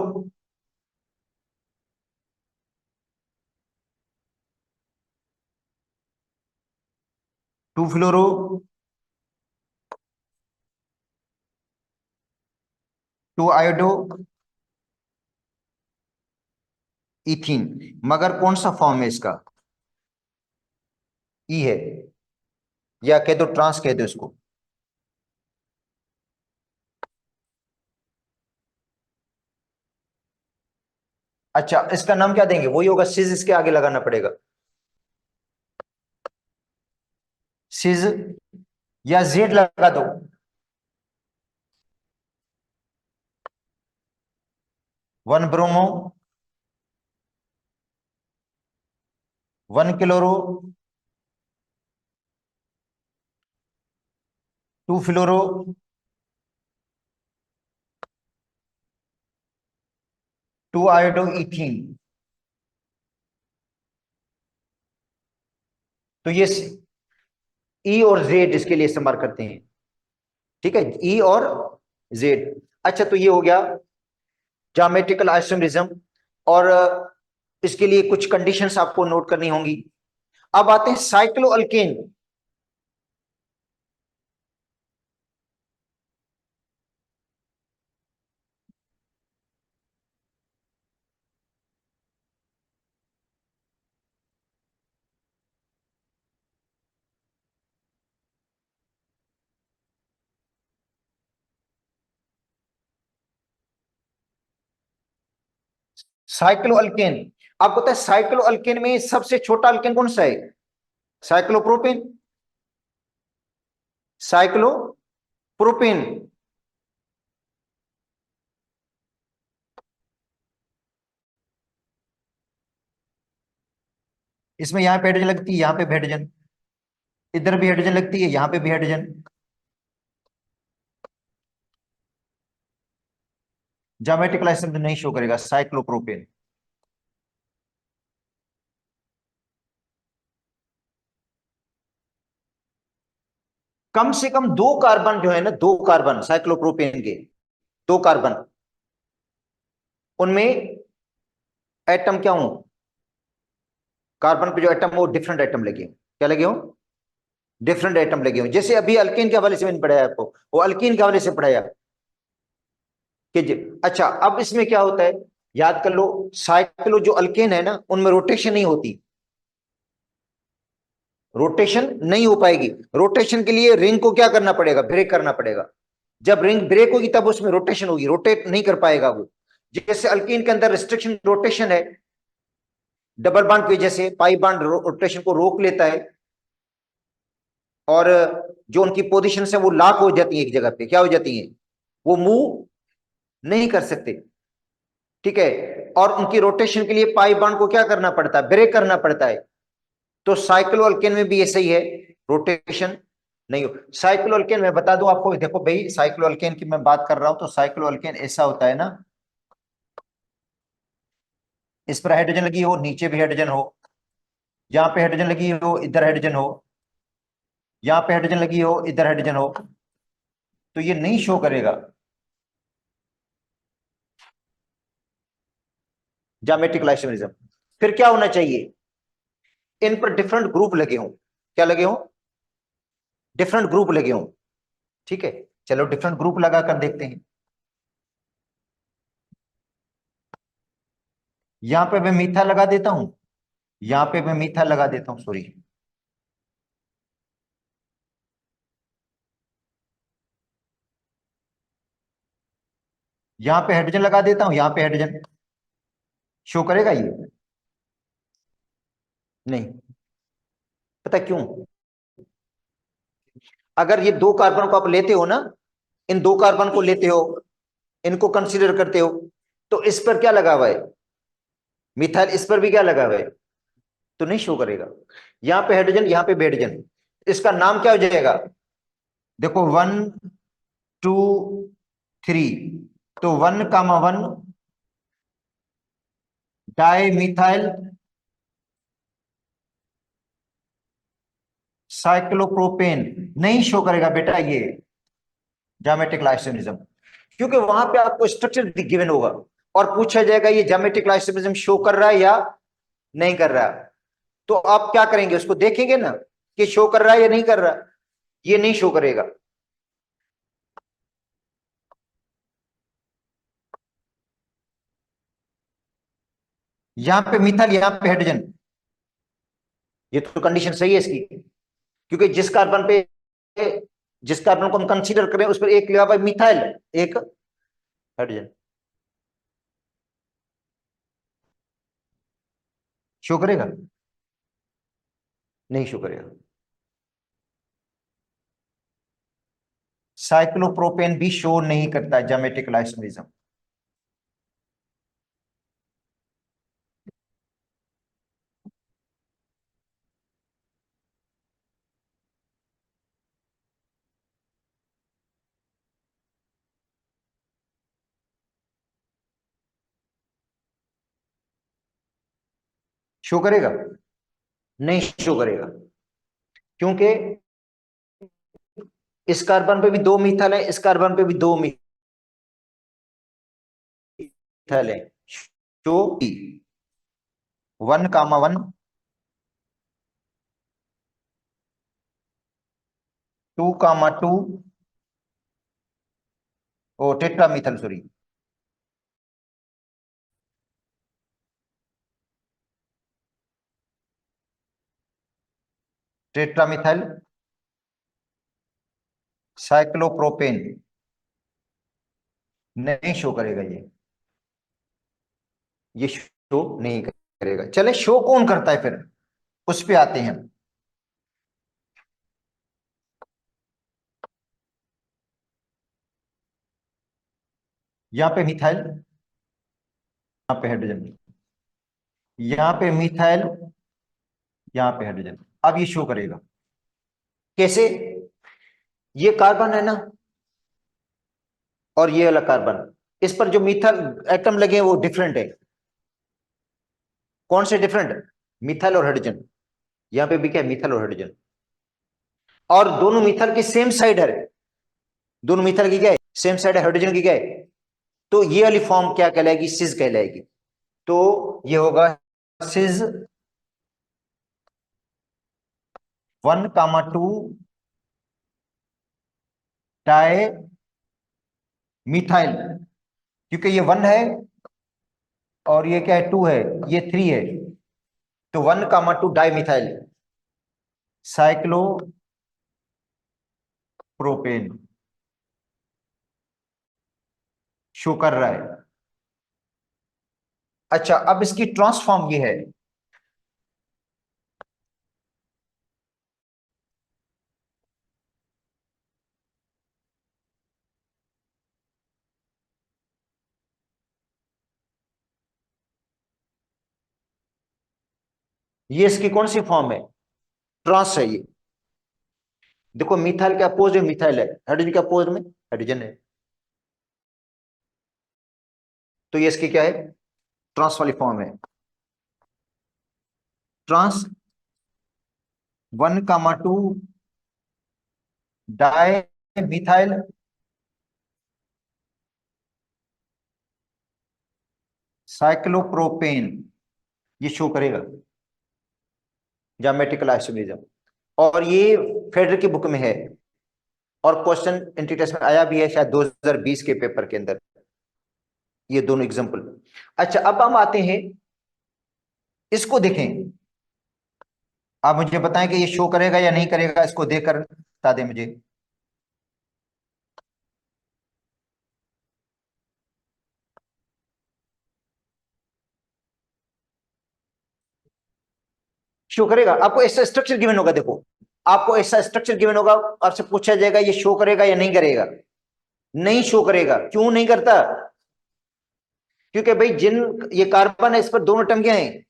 2 फ्लोरो, 2 आयोडो, इथीन। मगर कौन सा फॉर्म है इसका, ई है, या कह दो ट्रांस कह दो इसको। अच्छा इसका नाम क्या देंगे, वही होगा सिज, इसके आगे लगाना पड़ेगा, सिज, या जेड लगा दो। 1 ब्रोमो, 1 क्लोरो, 2 फ्लोरो, 2 आयोडो इथीन। तो ये ई और जेड इसके लिए इस्तेमाल करते हैं। ठीक है, ई और जेड। अच्छा तो ये हो गया ज्योमेट्रिकल आइसोमेरिज्म। और इसके लिए कुछ कंडीशंस आपको नोट करनी होंगी। अब आते हैं साइक्लो अल्केन। साइक्लो अल्केन, आपको पता है साइक्लो अल्केन में सबसे छोटा अल्केन कौन सा है, साइक्लोप्रोपेन, साइक्लोप्रोपेन। प्रोपेन, इसमें यहां पे हाइड्रोजन लगती है, यहां पे भी हाइड्रोजन, इधर भी हाइड्रोजन लगती है, यहां पे भी हाइड्रोजन। ज्योमेट्रिक लाइसेंस नहीं शो करेगा साइक्लोप्रोपेन। कम से कम दो कार्बन जो है ना, दो कार्बन साइक्लोप्रोपेन के, दो कार्बन, उनमें एटम क्या हूं, कार्बन पे जो एटम हो डिफरेंट एटम लगे हो, क्या लगे हो, डिफरेंट एटम लगे हो। जैसे अभी अल्कीन के हवाले से मैंने पढ़ाया आपको, वो अल्कीन के हवाले से पढ़ाया कि अच्छा अब इसमें क्या होता है, याद कर लो, साइक्लो जो अल्केन है ना उनमें रोटेशन नहीं होती, रोटेशन नहीं हो पाएगी। रोटेशन के लिए रिंग को क्या करना पड़ेगा, ब्रेक करना पड़ेगा। जब रिंग ब्रेक होगी तब उसमें रोटेशन होगी, रोटेट नहीं कर पाएगा वो। जैसे अल्कीन के अंदर रिस्ट्रिक्शन रोटेशन है, डबल बॉन्ड की वजह से पाई बॉन्ड रोटेशन को रोक लेता है, और जो उनकी पोजीशन है वो लॉक हो जाती है एक जगह पे, क्या हो जाती है, वो मूव नहीं कर सकते, ठीक है। और उनकी रोटेशन के लिए पाई बॉन्ड को क्या करना पड़ता है, ब्रेक करना पड़ता है। तो साइक्लो अल्केन में भी ऐसा ही है, रोटेशन नहीं हो। साइक्लो अल्केन में बता दूं आपको, देखो भाई साइक्लो अल्केन की मैं बात कर रहा हूं, तो साइक्लो अल्केन ऐसा होता है ना, इस पर हाइड्रोजन लगी हो, नीचे भी हाइड्रोजन हो, यहाँ पे हाइड्रोजन लगी हो, इधर हाइड्रोजन हो, यहाँ पे हाइड्रोजन लगी हो, इधर हाइड्रोजन हो, तो ये नहीं शो करेगा ज्योमेट्रिक आइसोमेरिज्म। फिर क्या होना चाहिए, इन पर डिफरेंट ग्रुप लगे हों, क्या लगे हों, डिफरेंट ग्रुप लगे हों, ठीक है। चलो डिफरेंट ग्रुप लगा कर देखते हैं। यहां पे मैं मीथा लगा देता हूं, यहां पे मैं मीथा लगा देता हूं, सॉरी, यहां पे हाइड्रोजन लगा देता हूं, यहां पे हाइड्रोजन, शो करेगा ये, नहीं। पता क्यों, अगर ये दो कार्बन को आप लेते हो ना, इन दो कार्बन को लेते हो, इनको कंसीडर करते हो, तो इस पर क्या लगा हुआ है, मिथाइल, इस पर भी क्या लगा हुआ है, तो नहीं शो करेगा। यहां पे हाइड्रोजन, यहां पे भी हाइड्रोजन, इसका नाम क्या हो जाएगा, देखो 1 2 3, तो 1 1 डाई मिथाइल साइक्लोप्रोपेन, नहीं शो करेगा बेटा ये ज्योमेट्रिक आइसोमेरिज्म, क्योंकि वहां पे आपको स्ट्रक्चर गिवन होगा और पूछा जाएगा ये ज्योमेट्रिक आइसोमेरिज्म शो कर रहा है या नहीं कर रहा है। तो आप क्या करेंगे, उसको देखेंगे ना कि शो कर रहा है या नहीं कर रहा, ये नहीं शो करेगा। यहां पे मिथाइल, यहां पे हाइड्रोजन, ये तो कंडीशन सही है इसकी, क्योंकि जिस कार्बन को हम कंसीडर करें उस पर एक लिखा हुआ है मिथाइल, एक हाइड्रोजन, शो करेगा, नहीं शो करेगा। साइक्लोप्रोपेन भी शो नहीं करता ज्योमेट्रिक आइसोमेरिज्म। शो करेगा, नहीं शो करेगा, क्योंकि इस कार्बन पे भी दो मिथाइल है, इस कार्बन पे भी दो मिथाइल है, show 1 1 2 2 oh tetra methyl, sorry, tetra methyl cyclopropane, नहीं शो करेगा ये शो नहीं करेगा। चले शो कौन करता है फिर, उस पे आते हैं। यहां पे मिथाइल, यहां पे हाइड्रोजन, यहां पे मिथाइल, यहां पे हाइड्रोजन। अब ये शो करेगा कैसे? ये कार्बन है ना, और ये वाला कार्बन, इस पर जो मिथाइल एटम लगे हैं वो डिफरेंट है। कौन से डिफरेंट? मिथाइल और हाइड्रोजन। यहां पे भी क्या है? मिथाइल और हाइड्रोजन। और दोनों मिथाइल की सेम साइड है, दोनों मिथाइल की क्या है? सेम साइड है, हाइड्रोजन की क्या है? तो ये वाली फॉर्म क्या कहलाएगी? सिज कहलाएगी। तो ये होगा सिज 1,2 डाई मिथाइल, क्योंकि ये 1 है और ये क्या है? 2 है, ये 3 है। तो 1,2 डाई मिथाइल साइक्लोप्रोपेन शो कर रहा है। अच्छा, अब इसकी ट्रांसफॉर्म ये है, ये इसकी कौन सी फॉर्म है? ट्रांस है ये। देखो मिथाइल के अपोज में मिथाइल है, हाइड्रोजन के अपोज में हाइड्रोजन है। तो ये इसकी क्या है? ट्रांस वाली फॉर्म है। ट्रांस 1,2 डाई मिथाइल साइक्लोप्रोपेन, ये शो करेगा ज्योमेट्रिकल आइसोमेरिज्म। और ये फेडर की बुक में है, और क्वेश्चन एंट्री टेस्ट में आया भी है शायद 2020 के पेपर के अंदर, ये दोनों एग्जांपल। अच्छा, अब हम आते हैं, इसको देखें। आप मुझे बताएं कि ये शो करेगा या नहीं करेगा, इसको देखकर बता दें मुझे। शो करेगा, आपको ऐसा स्ट्रक्चर गिवन होगा। देखो, आपको ऐसा स्ट्रक्चर गिवन होगा, आपसे पूछा जाएगा ये शो करेगा या नहीं करेगा। नहीं शो करेगा। क्यों नहीं करता? क्योंकि भाई जिन, ये कार्बन है, इस पर दोनों टर्म क्या है?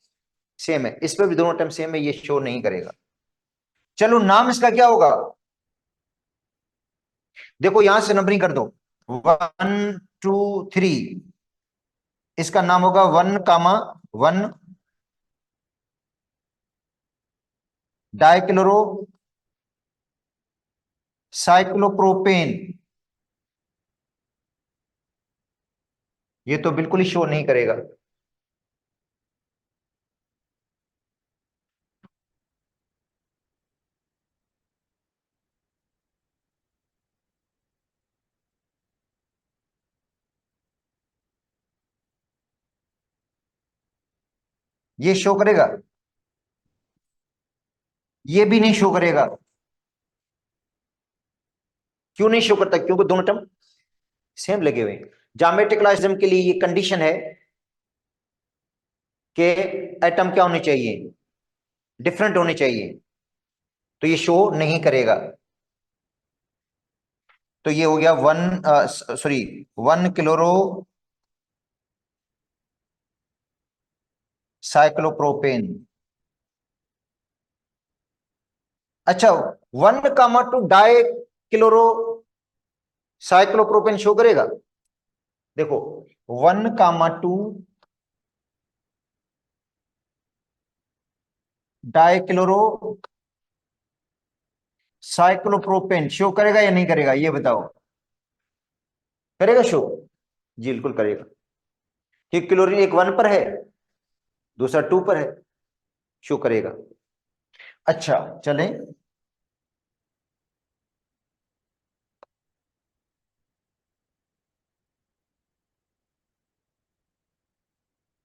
सेम है। इस पर भी दोनों टर्म सेम है, ये शो नहीं करेगा। चलो, नाम इसका क्या होगा? देखो यहां से नंबरिंग कर दो, 1 2 3। इसका नाम होगा 1,1 डाइक्लोरो साइक्लोप्रोपेन। ये तो बिल्कुल ही शो नहीं करेगा। ये शो करेगा? ये भी नहीं शो करेगा। क्यों नहीं शो करता? क्योंकि दोनों टर्म सेम लगे हुए हैं। ज्योमेट्रिकल के लिए ये कंडीशन है कि एटम क्या होने चाहिए? डिफरेंट होने चाहिए। तो ये शो नहीं करेगा। तो ये हो गया 1 साइक्लोप्रोपेन। अच्छा, 1,2 डाई क्लोरो साइक्लोप्रोपेन शो करेगा। देखो, 1,2 डाई क्लोरो साइक्लोप्रोपेन शो करेगा या नहीं करेगा, ये बताओ। करेगा शो? जी बिल्कुल करेगा। कि क्लोरीन एक 1 पर है, दूसरा 2 पर है, शो करेगा। अच्छा, चलें।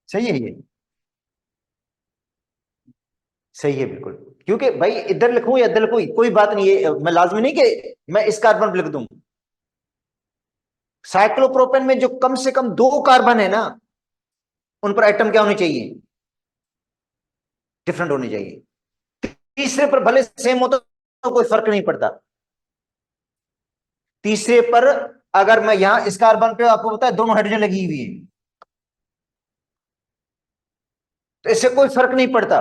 सही है ये? सही है बिल्कुल। क्योंकि भाई इधर लिखूं या इधर लिखूं कोई बात नहीं है, मैं लाजमी नहीं कि मैं इस कार्बन पर लिख दूं। साइक्लोप्रोपेन में जो कम से कम 2 कार्बन है ना, उन पर एटम क्या होने चाहिए? डिफरेंट होने चाहिए। तीसरे पर भले सेम हो तो कोई फर्क नहीं पड़ता। तीसरे पर अगर मैं यहां इस कार्बन पे, आपको पता है दोनों हाइड्रोजन लगी हुई है, तो इससे कोई फर्क नहीं पड़ता।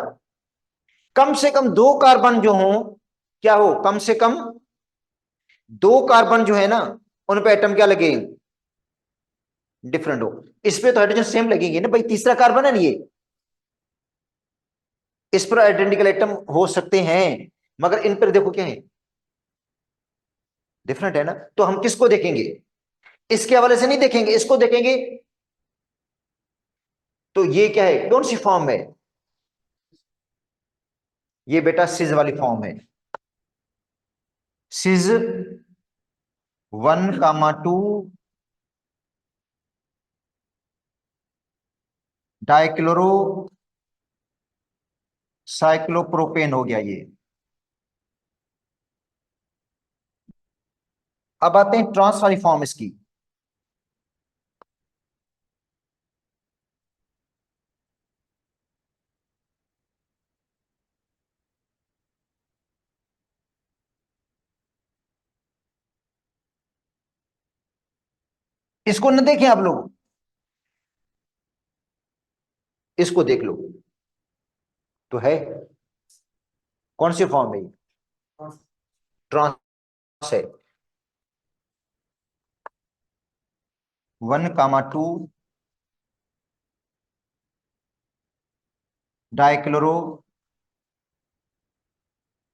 कम से कम दो कार्बन जो हो, क्या हो, कम से कम दो कार्बन जो है ना, उन पे एटम क्या लगे, डिफरेंट हो। इस पे तो हाइड्रोजन सेम लगेंगे ना भाई, तीसरा कार्बन है ना ये, इस पर आइडेंटिकल एटम हो सकते हैं, मगर इन पर देखो क्या है, डिफरेंट है ना। तो हम किसको देखेंगे, इसके हवाले से नहीं देखेंगे, इसको देखेंगे। तो ये क्या है, कौन सी फॉर्म है, ये बेटा सिज वाली फॉर्म है। सिज 1,2 डाइक्लोरो साइक्लोप्रोपेन हो गया ये। अब आते हैं ट्रांस वाली फॉर्म इसकी। इसको न देखें आप लोग, इसको देख लो, तो है कौन सी फॉर्म है, ट्रांस है। 1,2 डाइक्लोरो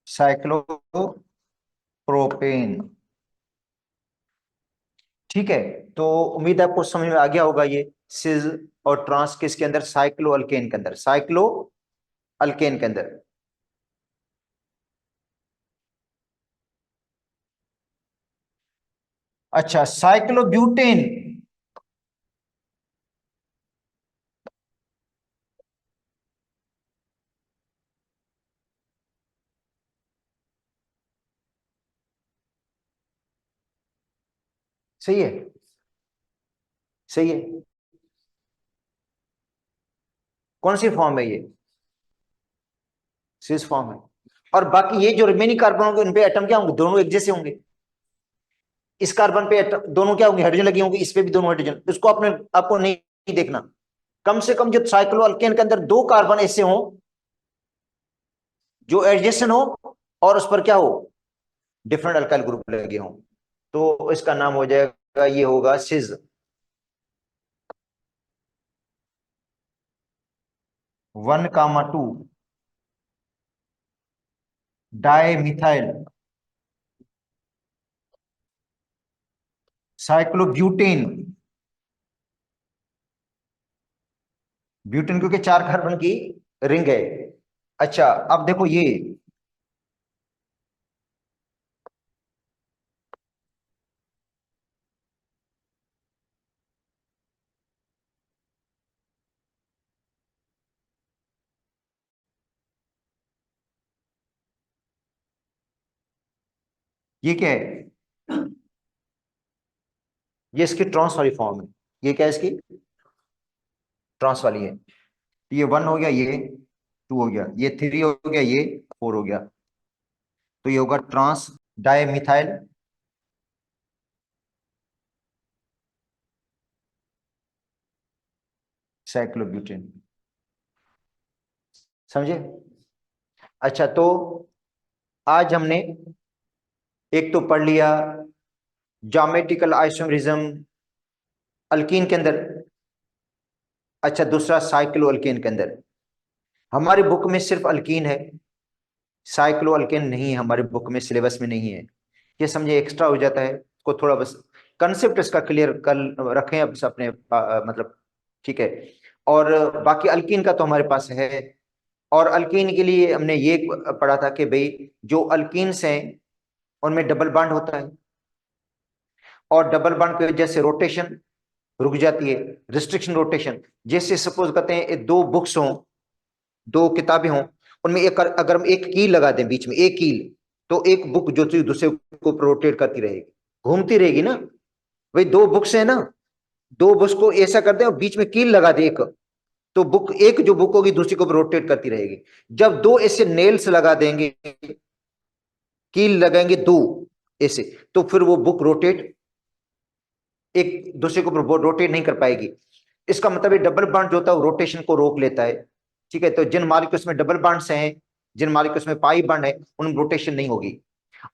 साइक्लोप्रोपेन। ठीक है, तो उम्मीद है आपको समझ में आ गया होगा ये सिज और ट्रांस किसके अंदर, साइक्लो अल्केन के अंदर, साइक्लो अल्केन के अंदर। अच्छा, साइक्लोब्यूटेन, सही है, सही है। कौन सी फॉर्म है ये, सिस फॉर्म है। और बाकी ये जो रिमेनिंग कार्बन होंगे उन पे एटम क्या होंगे, दोनों एक जैसे होंगे। इस कार्बन पे एटम दोनों क्या होंगे, हाइड्रोजन लगी होंगी, इस पे भी दोनों हाइड्रोजन, इसको आपने आपको नहीं देखना। कम से कम जो साइक्लो अल्केन के अंदर दो कार्बन ऐसे हों जो एडजेसेंट हो, और उस पर क्या हो, डिफरेंट अल्काइल ग्रुप लगे हों, तो इसका नाम हो जाएगा, ये होगा सिज। 1,2 डाई मिथाइल साइक्लोब्यूटेन। ब्यूटेन क्योंकि चार कार्बन की रिंग है। अच्छा, अब देखो ये क्या है, ये इसकी ट्रांस वाली फॉर्म है। ये क्या है इसकी, ट्रांस वाली है। तो ये 1 हो गया, ये 2 हो गया, ये 3 हो गया, ये 4 हो गया। तो ये होगा ट्रांस डाई मिथाइल साइक्लोब्यूटेन। समझे। अच्छा, तो आज हमने एक तो पढ़ लिया ज्योमेट्रिकल आइसोमेरिज्म अल्कीन के अंदर। अच्छा, दूसरा साइक्लो अल्केन के अंदर। हमारी बुक में सिर्फ अल्कीन है, साइक्लो अल्केन नहीं है, हमारे बुक में सिलेबस में नहीं है। ये समझे एक्स्ट्रा हो जाता है, को थोड़ा बस कंसेप्ट इसका क्लियर कर रखें अब अपने मतलब, ठीक है। और बाकी अल्कीन का तो हमारे पास है। और अल्कीन के लिए हमने ये पढ़ा था कि भाई जो अल्कीन्स हैं उनमें डबल बॉन्ड होता है, और डबल बॉन्ड की वजह से रोटेशन रुक जाती है, रिस्ट्रिक्शन रोटेशन। जैसे सपोज करते हैं दो बुक्स हों, दो किताबें हों, उनमें एक अगर हम एक कील लगा दें बीच में, एक कील, तो एक बुक जो थी दूसरे को रोटेट करती रहेगी, घूमती रहेगी ना। भाई दो बुक्स है ना, दो बुक्स को ऐसा कर दें और बीच में कील लगा दे एक, तो बुक एक जो बुक होगी दूसरी को रोटेट करती रहेगी। जब दो ऐसे नेल्स लगा देंगे, कील लगाएंगे दो ऐसे, तो फिर वो बुक रोटेट एक दूसरे को रोटेट नहीं कर पाएगी। इसका मतलब ये डबल बॉन्ड जो होता है वो रोटेशन को रोक लेता है। ठीक है, तो जिन मॉलिक्यूल्स में डबल बॉन्ड्स हैं, जिन मॉलिक्यूल्स में पाई बॉन्ड है, उनमें रोटेशन नहीं होगी।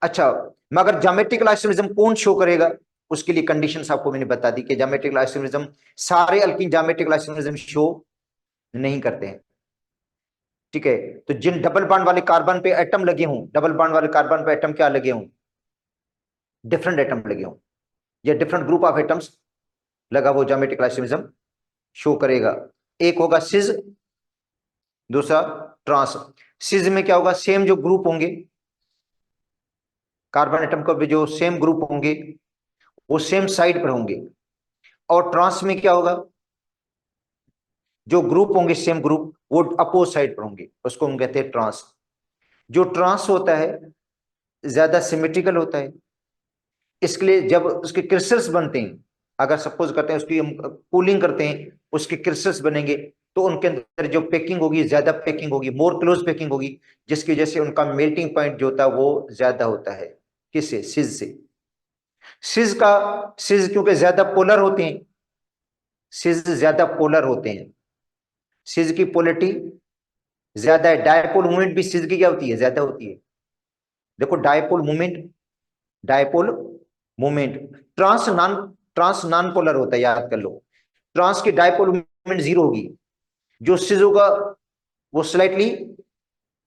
अच्छा, मगर ज्योमेट्रिकल आइसोमेरिज्म कौन शो करेगा? उसके लिए कंडीशंस आपको मैंने बता दी कि ज्योमेट्रिकल आइसोमेरिज्म, सारे अल्कीन ज्योमेट्रिकल आइसोमेरिज्म शो नहीं करते हैं। ठीक है, तो जिन डबल बॉन्ड वाले कार्बन पे एटम लगे हों, डबल बॉन्ड वाले कार्बन पे एटम क्या लगे हों? डिफरेंट एटम लगे हों, या डिफरेंट ग्रुप ऑफ एटम्स लगा, वो ज्योमेट्रिकल आइसोमेरिज्म शो करेगा। एक होगा सिज, दूसरा ट्रांस। सिज में क्या होगा? सेम जो ग्रुप होंगे, कार्बन एटम का भी जो सेम ग्रुप होंगे वो सेम साइड पर होंगे। और ट्रांस में क्या होगा? जो ग्रुप होंगे सेम ग्रुप, वो अपोज साइड पर होंगे, उसको हम कहते हैं ट्रांस। जो ट्रांस होता है ज्यादा सिमेट्रिकल होता है, इसके लिए जब उसके क्रिस्टल्स बनते हैं, अगर सपोज करते हैं उसकी हम कूलिंग करते हैं, उसके क्रिस्टल्स बनेंगे, तो उनके अंदर जो पैकिंग होगी ज्यादा पैकिंग होगी, मोर क्लोज पैकिंग होगी, जिसकी वजह से उनका मेल्टिंग पॉइंट जो होता है वो ज्यादा होता है। किससे? सिज से। सिज का, सिज क्योंकि ज्यादा पोलर होते हैं, सिज ज्यादा पोलर होते हैं, सिज की पोलरिटी ज्यादा है। डायपोल मूवमेंट भी सिज की क्या होती है? ज्यादा होती है। देखो dipole movement, dipole movement, trans non polar होता है, याद कर लो। ट्रांस की डायपोल मूवमेंट जीरो होगी। जो सिज होगा वो स्लाइटली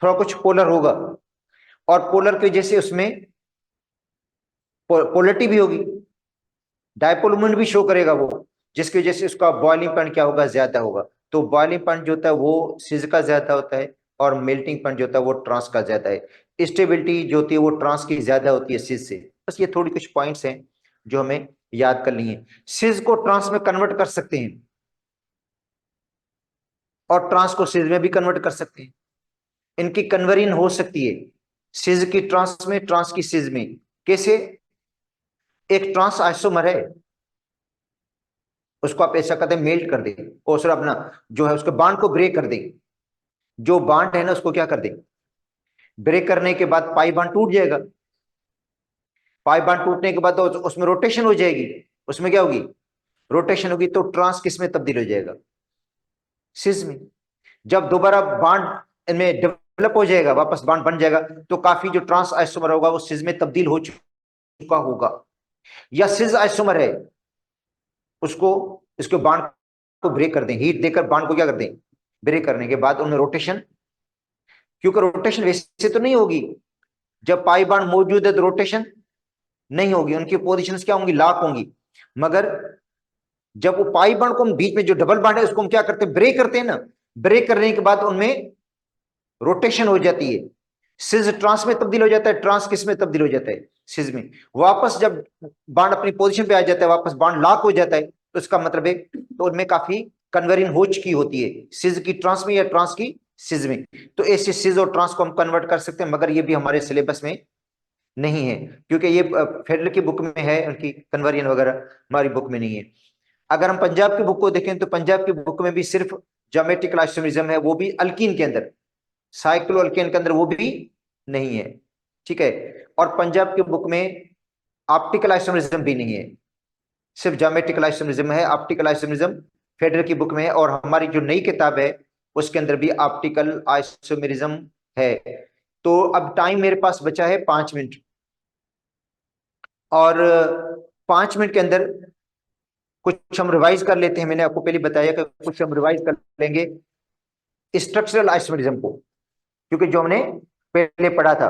थोड़ा कुछ पोलर होगा, और पोलर की वजह से उसमें पोलरिटी भी होगी, डायपोल मूवमेंट भी शो करेगा वो, जिसकी वजह से उसका बॉइलिंग पॉइंट क्या होगा? ज्यादा होगा। तो बॉइलिंग पॉइंट जो होता है वो सिज का ज्यादा होता है, और मेल्टिंग पॉइंट जो होता है वो ट्रांस का ज्यादा है। स्टेबिलिटी जो होती है वो ट्रांस की ज्यादा होती है सिज से। बस ये थोड़ी कुछ पॉइंट्स हैं जो हमें याद करनी है। सिज को ट्रांस में कन्वर्ट कर सकते हैं, और ट्रांस को सिज में भी कन्वर्ट कर सकते हैं। इनकी कन्वर्जन हो सकती है, सिज की ट्रांस में, ट्रांस की सिज में। कैसे? एक ट्रांस आइसोमर है, उसको आप ऐसा करते मेल्ट कर दें, और फिर अपना जो है उसके बांड को ब्रेक कर दें। जो बांड है ना उसको क्या कर दें? ब्रेक करने के बाद पाई बांड टूट जाएगा। पाई बांड टूटने के बाद तो उसमें रोटेशन हो जाएगी। उसमें क्या होगी? रोटेशन होगी, तो ट्रांस किस में तब्दील हो जाएगा? सिस में। जब दोबारा बांड इनमें डेवलप हो जाएगा, वापस बांड बन जाएगा, तो काफी जो ट्रांस आइसोमर होगा वो सिस में तब्दील हो चुका होगा। या सिस आइसोमर है, उसको, इसके बांड को ब्रेक कर दें, हीट देकर बांड को क्या कर दें? ब्रेक करने के बाद उनमें रोटेशन, क्योंकि रोटेशन वैसे तो नहीं होगी, जब पाई बांड मौजूद है तो रोटेशन नहीं होगी, उनकी पोजीशंस क्या होंगी? लॉक होंगी। मगर जब वो पाई बांड को हम बीच में जो डबल बांड है उसको हम क्या करते हैं? ब्रेक करते हैं ना। ब्रेक करने के बाद उनमें रोटेशन हो जाती है, सिज ट्रांस में तब्दील हो जाता है, ट्रांस किस में तब्दील हो जाता है? सिज में। वापस जब बांड अपनी पोजीशन पे आ जाता है, वापस बांड लॉक हो जाता है, तो इसका मतलब है तो उनमें काफी कन्वर्जन हो चुकी होती है, सिज की ट्रांस में या ट्रांस की सिज में। तो ऐसे सिज और ट्रांस को हम कन्वर्ट कर सकते हैं, मगर ये भी हमारे सिलेबस में नहीं है, क्योंकि ये फेडरल की बुक में है, उनकी कन्वर्जन वगैरह हमारी बुक में नहीं है। अगर हम पंजाब की बुक को देखें तो पंजाब की बुक में भी सिर्फ ज्योमेट्रिकल आइसोमेरिज्म है, वो भी अल्कीन के अंदर, साइक्लो अल्केन के अंदर वो भी नहीं है। ठीक है, और पंजाब की बुक में ऑप्टिकल आइसोमेरिज्म भी नहीं है, सिर्फ ज्योमेट्रिकल आइसोमेरिज्म है। ऑप्टिकल आइसोमेरिज्म फेडरल की बुक में है, और हमारी जो नई किताब है उसके अंदर भी ऑप्टिकल आइसोमेरिज्म है। तो अब टाइम मेरे पास बचा है 5 मिनट, और 5 मिनट के अंदर कुछ हम रिवाइज कर लेते हैं। मैंने आपको पहले बताया कि कुछ हम रिवाइज कर लेंगे स्ट्रक्चरल आइसोमेरिज्म को, क्योंकि जो हमने पहले पढ़ा था।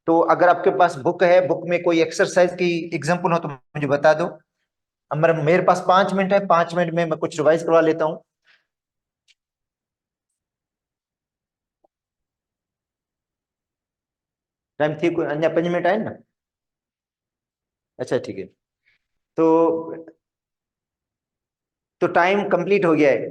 तो अगर आपके पास बुक है, बुक में कोई एक्सरसाइज की एग्जांपल हो तो मुझे बता दो। अब मेरे पास 5 मिनट है, 5 मिनट में मैं कुछ रिवाइज करवा लेता हूँ। टाइम थी कोई अन्य 5 मिनट आए ना? अच्छा ठीक है, तो टाइम कंप्लीट हो गया है।